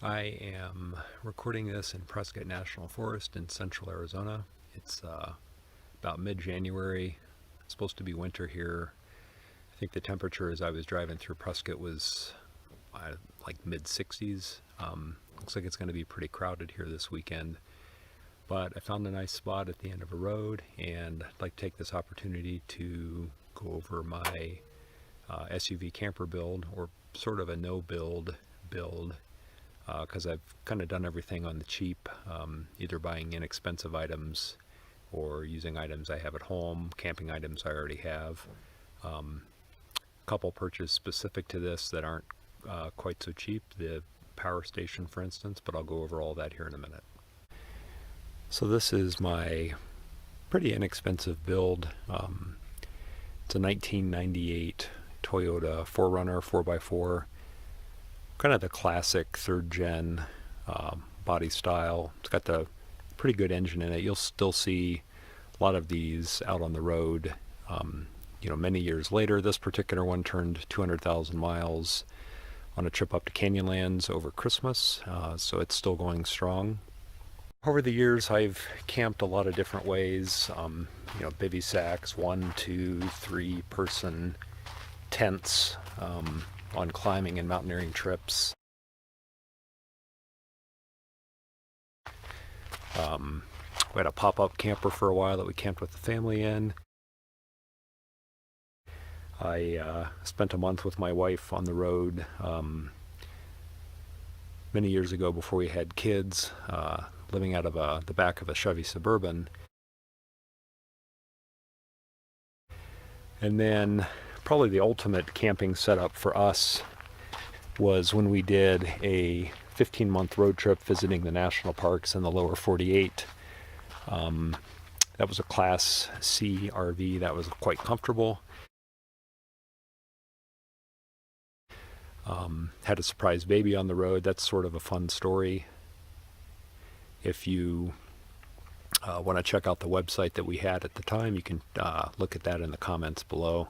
I am recording this in Prescott National Forest in central Arizona. It's about mid-January. It's supposed to be winter here. I think the temperature as I was driving through Prescott was like mid-60s. Looks like it's going to be pretty crowded here this weekend. But I found a nice spot at the end of a road, and I'd like to take this opportunity to go over my SUV camper build, or sort of a no-build build, because I've kind of done everything on the cheap, either buying inexpensive items or using items I have at home, camping items I already have. A couple purchases specific to this that aren't quite so cheap, the power station for instance, but I'll go over all that here in a minute. So this is my pretty inexpensive build. It's a 1998 Toyota 4Runner 4x4, kind of the classic third gen body style. It's got the pretty good engine in it. You'll still see a lot of these out on the road many years later. This particular one turned 200,000 miles on a trip up to Canyonlands over Christmas, so it's still going strong. Over the years, I've camped a lot of different ways, bivy sacks, 1, 2, 3 person tents, on climbing and mountaineering trips. We had a pop-up camper for a while that we camped with the family in. I spent a month with my wife on the road many years ago before we had kids, living out of the back of a Chevy Suburban. And then probably the ultimate camping setup for us was when we did a 15-month road trip visiting the national parks in the lower 48. That was a Class C RV that was quite comfortable. Had a surprise baby on the road. That's sort of a fun story. If you want to check out the website that we had at the time, you can look at that in the comments below.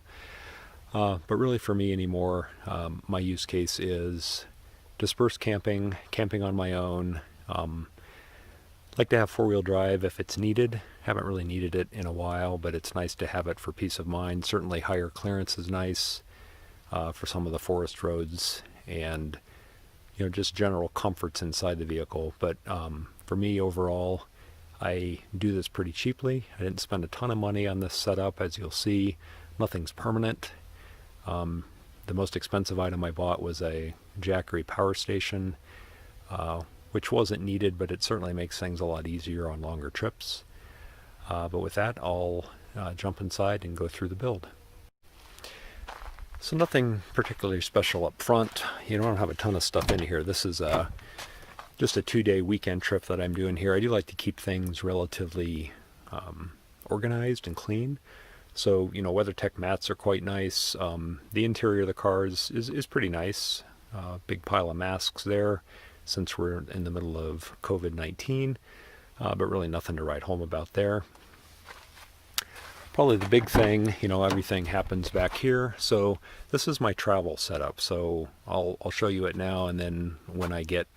But really for me anymore, my use case is dispersed camping, camping on my own. Like to have four-wheel drive if it's needed. Haven't really needed it in a while, but it's nice to have it for peace of mind. Certainly higher clearance is nice for some of the forest roads, and just general comforts inside the vehicle. But for me overall, I do this pretty cheaply. I didn't spend a ton of money on this setup. As you'll see, nothing's permanent. The most expensive item I bought was a Jackery power station, which wasn't needed, but it certainly makes things a lot easier on longer trips. But with that, I'll jump inside and go through the build. So nothing particularly special up front. I don't have a ton of stuff in here. This is just a 2-day weekend trip that I'm doing here. I do like to keep things relatively organized and clean. So, WeatherTech mats are quite nice. The interior of the car is pretty nice. Big pile of masks there since we're in the middle of COVID-19, but really nothing to write home about there. Probably the big thing, everything happens back here. So this is my travel setup. So I'll show you it now, and then when I get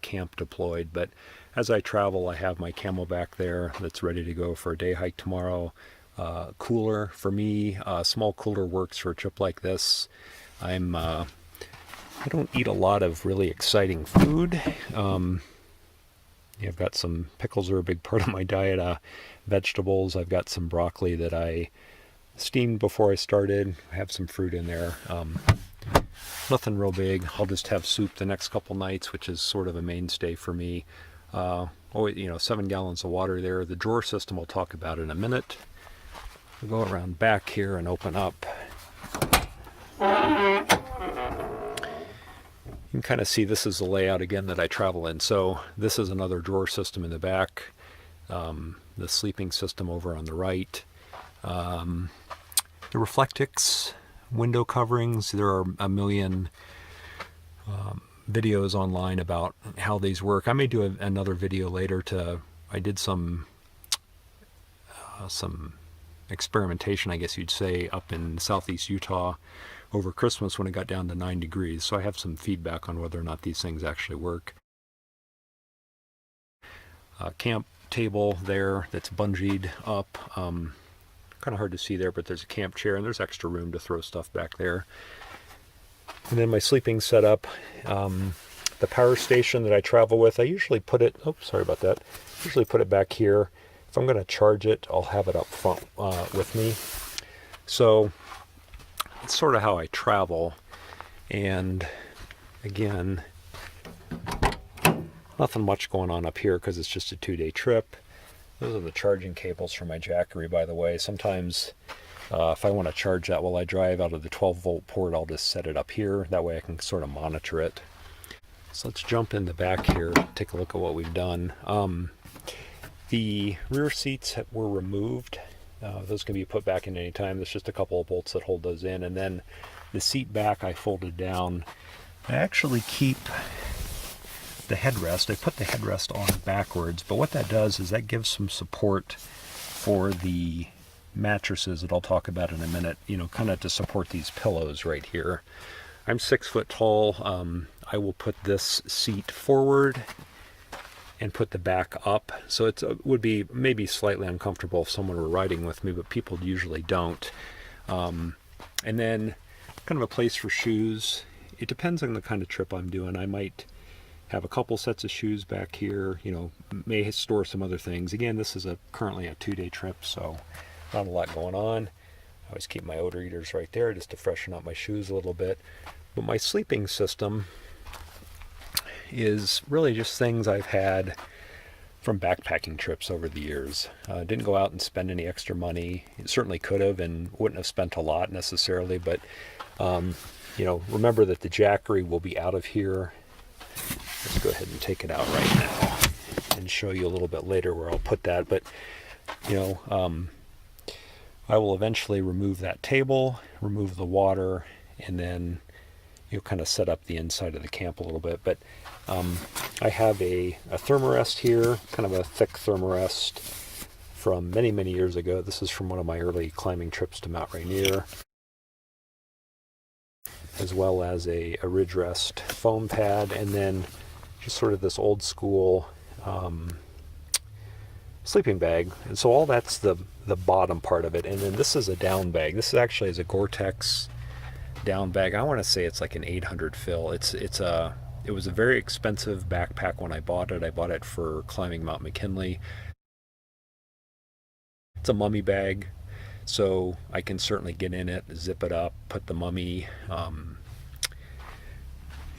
camp deployed. But as I travel, I have my Camelback there that's ready to go for a day hike tomorrow. Cooler for me, small cooler works for a trip like this. I don't eat a lot of really exciting food. I've got some pickles are a big part of my diet. Vegetables, I've got some broccoli that I steamed before I started. I have some fruit in there. Nothing real big. I'll just have soup the next couple nights, which is sort of a mainstay for me. 7 gallons of water there. The drawer system I'll talk about in a minute. We'll go around back here and open up. You can kind of see this is the layout again that I travel in. So this is another drawer system in the back. The sleeping system over on the right. The Reflectix window coverings. There are a million videos online about how these work. I may do another video later. I did some experimentation, I guess you'd say, up in southeast Utah over Christmas when it got down to 9 degrees. So I have some feedback on whether or not these things actually work. camp table there that's bungeed up. Kind of hard to see there, but there's a camp chair and there's extra room to throw stuff back there. And then my sleeping setup, the power station that I travel with, I usually put it, sorry about that, usually put it back here. If I'm going to charge it, I'll have it up front with me. So that's sort of how I travel. And again, nothing much going on up here because it's just a 2-day trip. Those are the charging cables for my Jackery, by the way. Sometimes if I want to charge that while I drive out of the 12-volt port, I'll just set it up here. That way I can sort of monitor it. So let's jump in the back here, take a look at what we've done. The rear seats were removed. Those can be put back in any time. There's just a couple of bolts that hold those in. And then the seat back I folded down. I actually keep the headrest. I put the headrest on backwards, but what that does is that gives some support for the mattresses that I'll talk about in a minute, kind of to support these pillows right here. I'm 6 foot tall. I will put this seat forward and put the back up. So it would be maybe slightly uncomfortable if someone were riding with me, but people usually don't. And then kind of a place for shoes. It depends on the kind of trip I'm doing. I might have a couple sets of shoes back here, may store some other things. Again, this is currently a 2-day trip, so not a lot going on. I always keep my odor eaters right there just to freshen up my shoes a little bit. But my sleeping system is really just things I've had from backpacking trips over the years. Didn't go out and spend any extra money. It certainly could have and wouldn't have spent a lot necessarily, but remember that the Jackery will be out of here. Let's go ahead and take it out right now and show you a little bit later where I'll put that. But, I will eventually remove that table, remove the water, and then kind of set up the inside of the camp a little bit. But I have a thermarest here, kind of a thick thermarest from many, many years ago. This is from one of my early climbing trips to Mount Rainier, as well as a ridge rest foam pad, and then just sort of this old school sleeping bag. And so all that's the bottom part of it. And then this is a down bag. This actually is a Gore-Tex down bag. I want to say it's like an 800 fill. It was a very expensive backpack when I bought it. I bought it for climbing Mount McKinley. It's a mummy bag, so I can certainly get in it, zip it up, put the mummy,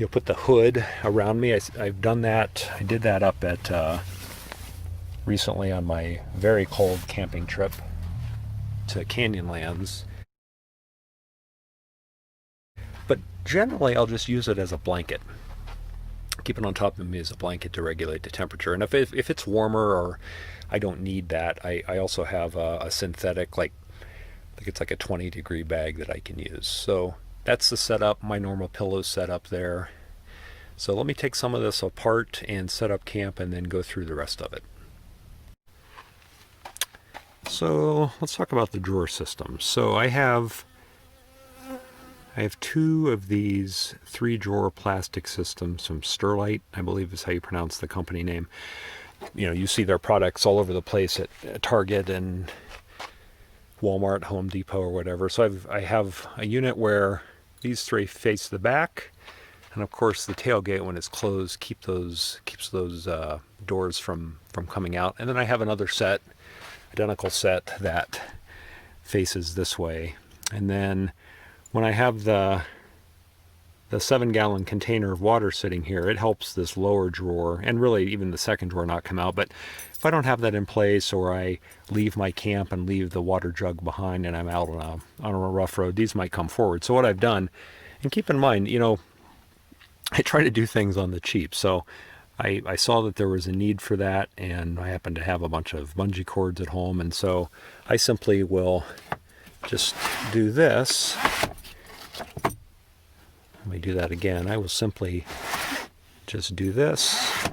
put the hood around me. I've done that. I did that up at recently on my very cold camping trip to Canyonlands. But generally I'll just use it as a blanket. Keep it on top of me as a blanket to regulate the temperature. And if it's warmer or I don't need that, I also have a synthetic, I think it's like a 20-degree bag that I can use. So that's the setup, my normal pillow setup there. So let me take some of this apart and set up camp and then go through the rest of it. So let's talk about the drawer system. So I have 2 of these 3-drawer plastic systems from Sterlite, I believe is how you pronounce the company name. You see their products all over the place at Target and Walmart, Home Depot, or whatever. So I have a unit where these 3 face the back, and of course the tailgate, when it's closed, keeps those doors from coming out. And then I have another set, identical set, that faces this way. And then when I have the 7-gallon container of water sitting here, it helps this lower drawer, and really even the second drawer, not come out. But if I don't have that in place, or I leave my camp and leave the water jug behind and I'm out on a rough road, these might come forward. So what I've done, and keep in mind, I try to do things on the cheap. So I saw that there was a need for that, and I happen to have a bunch of bungee cords at home, and so I simply will just do this. Let me do that again. I will simply just do this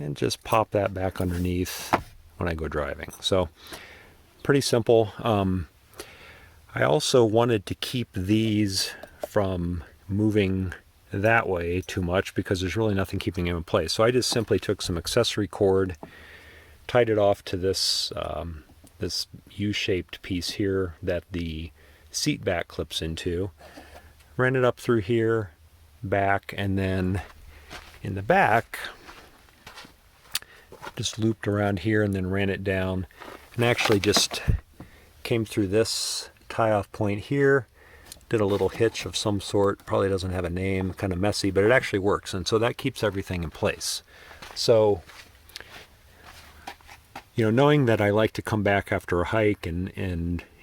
and just pop that back underneath when I go driving. So pretty simple. I also wanted to keep these from moving that way too much because there's really nothing keeping them in place. So I just simply took some accessory cord tied it off to this this U-shaped piece here that the seat back clips into. Ran it up through here, back, and then in the back, just looped around here and then ran it down, and actually just came through this tie-off point here, did a little hitch of some sort, probably doesn't have a name, kind of messy, but it actually works, and so that keeps everything in place. So, you know, knowing that I like to come back after a hike and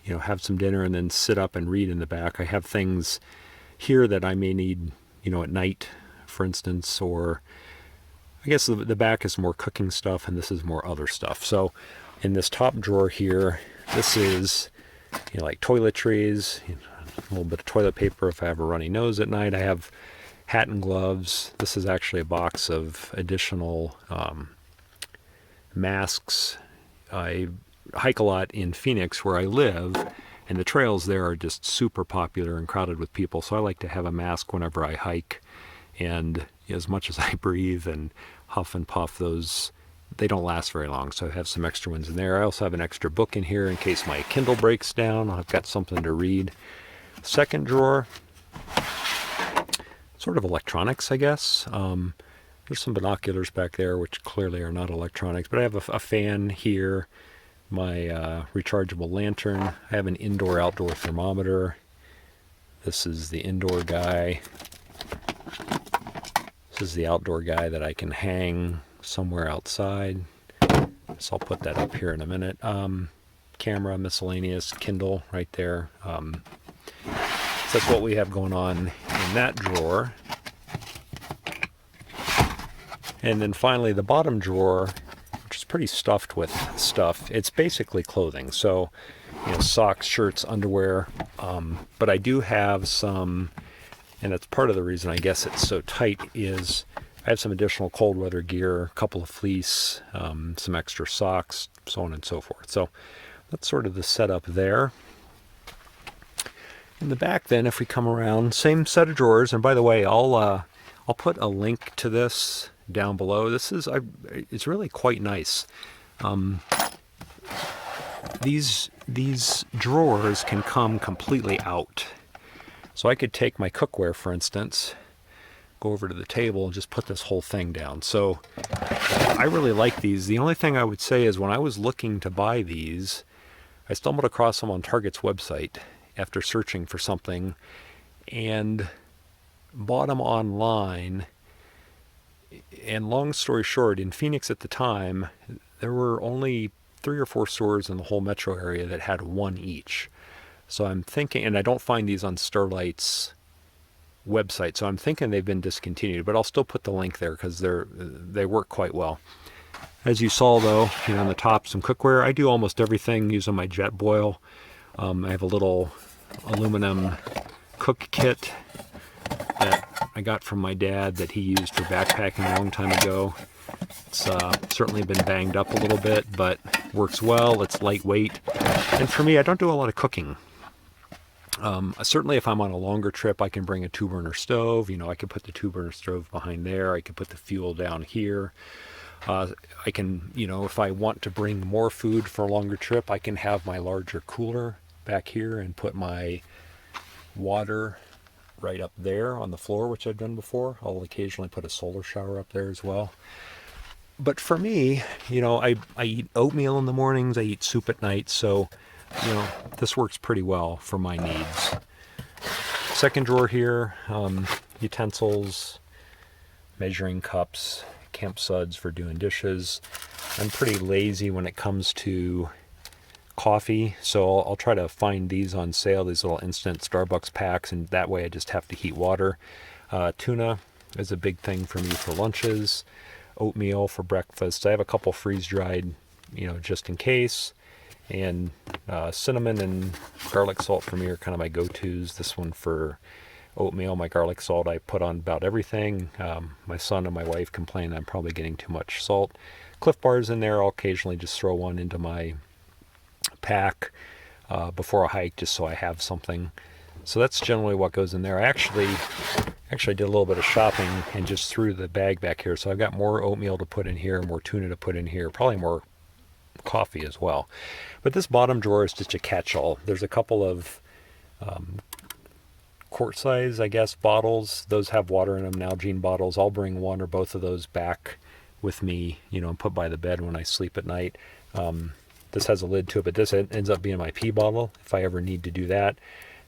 you know, have some dinner and then sit up and read in the back, I have things here that I may need, you know, at night, for instance, or I guess the back is more cooking stuff and this is more other stuff. So in this top drawer here, this is, you know, like toiletries, you know, a little bit of toilet paper if I have a runny nose at night. I have hat and gloves. This is actually a box of additional masks. I hike a lot in Phoenix where I live, and the trails there are just super popular and crowded with people, so I like to have a mask whenever I hike. And as much as I breathe and huff and puff, those, they don't last very long, so I have some extra ones in there. I also have an extra book in here in case my Kindle breaks down. I've got something to read. Second drawer, sort of electronics, I guess. There's some binoculars back there, which clearly are not electronics, but I have a fan here, my rechargeable lantern. I have an indoor-outdoor thermometer. This is the indoor guy. This is the outdoor guy that I can hang somewhere outside. So I'll put that up here in a minute. Camera, miscellaneous, Kindle right there. So that's what we have going on in that drawer. And then finally the bottom drawer, which is pretty stuffed with stuff. It's basically clothing. So, you know, socks, shirts, underwear. But I do have some, and that's part of the reason I guess it's so tight, is I have some additional cold weather gear, a couple of fleece, some extra socks, so on and so forth. So that's sort of the setup there. In the back then, if we come around, same set of drawers. And by the way, I'll put a link to this down below. This is, it's really quite nice. These drawers can come completely out. So I could take my cookware, for instance, go over to the table and just put this whole thing down. So I really like these. The only thing I would say is when I was looking to buy these, I stumbled across them on Target's website after searching for something and bought them online. And long story short, in Phoenix at the time, there were only 3 or 4 stores in the whole metro area that had one each. So I'm thinking, and I don't find these on Starlight's website, so I'm thinking they've been discontinued, but I'll still put the link there because they work quite well. As you saw though, you know, on the top, some cookware. I do almost everything using my jet boil. I have a little aluminum cook kit that I got from my dad that he used for backpacking a long time ago. It's certainly been banged up a little bit, but works well. It's lightweight. And for me, I don't do a lot of cooking. Certainly if I'm on a longer trip, I can bring a 2-burner stove. You know, I could put the 2-burner stove behind there. I could put the fuel down here. I can, you know, if I want to bring more food for a longer trip, I can have my larger cooler back here and put my water right up there on the floor, which I've done before. I'll occasionally put a solar shower up there as well. But for me, you know, I eat oatmeal in the mornings, I eat soup at night, so, you know, this works pretty well for my needs. Second drawer here, utensils, measuring cups, camp suds for doing dishes. I'm pretty lazy when it comes to coffee, so I'll try to find these on sale, these little instant Starbucks packs, and that way I just have to heat water. Tuna is a big thing for me for lunches. Oatmeal for breakfast. I have a couple freeze-dried, you know, just in case. And cinnamon and garlic salt for me are kind of my go-tos. This one for oatmeal, my garlic salt I put on about everything. My son and my wife complain I'm probably getting too much salt. Cliff Bars in there. I'll occasionally just throw one into my pack before a hike just so I have something. So that's generally what goes in there. I actually did a little bit of shopping and just threw the bag back here. So I've got more oatmeal to put in here, more tuna to put in here, probably more coffee as well. But this bottom drawer is just a catch-all. There's a couple of quart size, I guess, bottles. Those have water in them, Nalgene bottles. I'll bring one or both of those back with me, and put by the bed when I sleep at night. This has a lid to it, but this ends up being my pee bottle if I ever need to do that.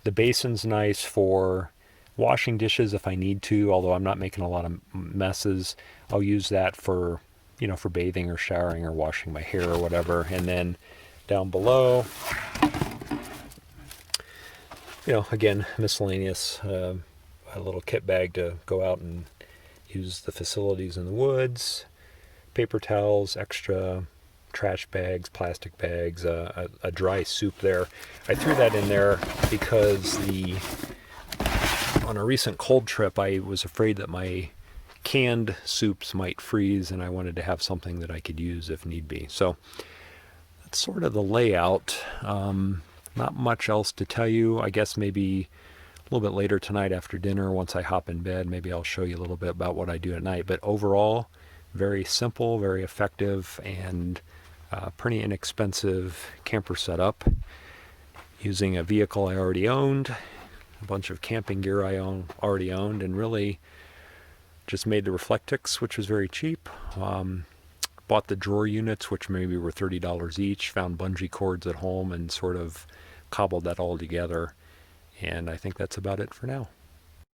The basin's nice for washing dishes if I need to, although I'm not making a lot of messes. I'll use that for, for bathing or showering or washing my hair or whatever. And then down below, again, miscellaneous, a little kit bag to go out and use the facilities in the woods, paper towels, extra trash bags, plastic bags, a dry soup there. I threw that in there because on a recent cold trip, I was afraid that my canned soups might freeze, and I wanted to have something that I could use if need be. So that's sort of the layout. Not much else to tell you. I guess maybe a little bit later tonight after dinner, once I hop in bed, maybe I'll show you a little bit about what I do at night. But overall, very simple, very effective, and pretty inexpensive camper setup. Using a vehicle I already owned, a bunch of camping gear I already owned, and really just made the Reflectix, which was very cheap. Bought the drawer units, which maybe were $30 each. Found bungee cords at home and sort of cobbled that all together. And I think that's about it for now.